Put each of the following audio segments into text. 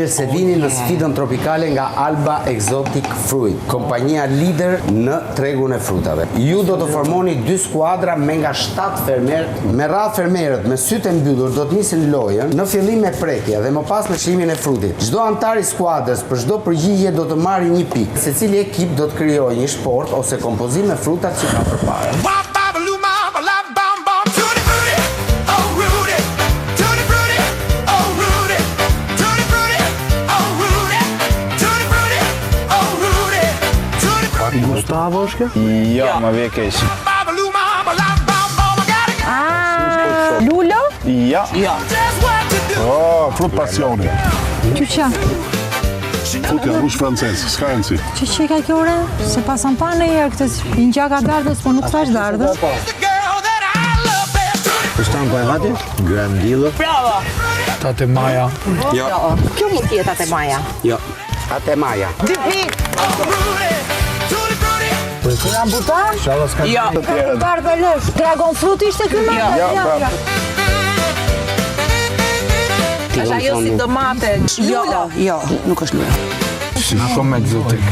Mirë se vini në sfidën tropikale nga Alba Exotic Fruit, kompania lider në tregun e frutave. Ju do të formoni 2 skuadra me nga 7 fermerë. Me radhë fermerët me sytë e mbyllur do të nisin lojën në fillim me prekje dhe më pas me shlimin e frutit. Çdo antar i skuadrës për çdo përgjigje do të marrë 1 pikë. Secili ekip do të krijojë një sport ose kompozim me frutat që ka përpara. Gustavo është kjo? Jo, më vje keq. Lulo? Jo. Oh, frut pasioni. Qyqa? Frutja rush francez, s'ka rëndësi. Që ka kjo ore? Se pasan pa në herë këtë një gjaka dardës, po nuk thash dardës. Kustan po e hati? Grandilo. Bravo! Tate Maja. Jo. Kjo mund t'jetë Tate Maja. Jo. Ate Maja. 2 pikë! Nga butar? Jo. Butar për lësh. Dragon fruit ishte kjo me? Jo, Është ajo si domate. Jo, nuk është lula. Në kom egzotik.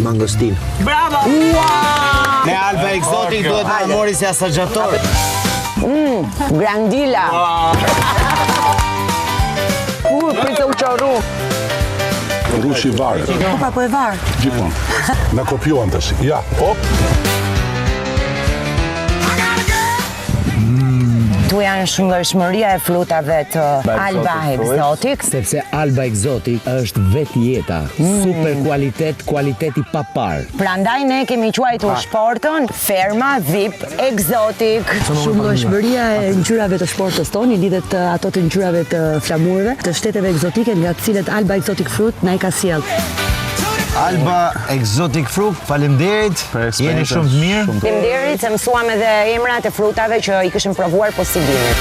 Mangostin. Bravo! Me Alba Exotic duhet të mori si asagjator. Grandila. Pritë u qoru. Rushi varë. Po e varë. Gjithmonë. Na kopjuan tash. Ja, hop. Tu janë shëndërshmëria e frutave të Alba Exotic. Sepse Alba Exotic është vetë jeta, super kualitet, kualiteti pa parë. Prandaj ne kemi quajtur sportën Ferma VIP Exotic. Shëndërshmëria e ngjyrave të sportës tonë lidhet ato të ngjyrave të flamurëve, të shteteve egzotike nga të cilët Alba Exotic Fruit na i ka sjell. Alba Exotic Fruit, faleminderit, jeni shumë të mirë. Faleminderit se mësuam edhe emrat e frutave që i kishim provuar po si dini.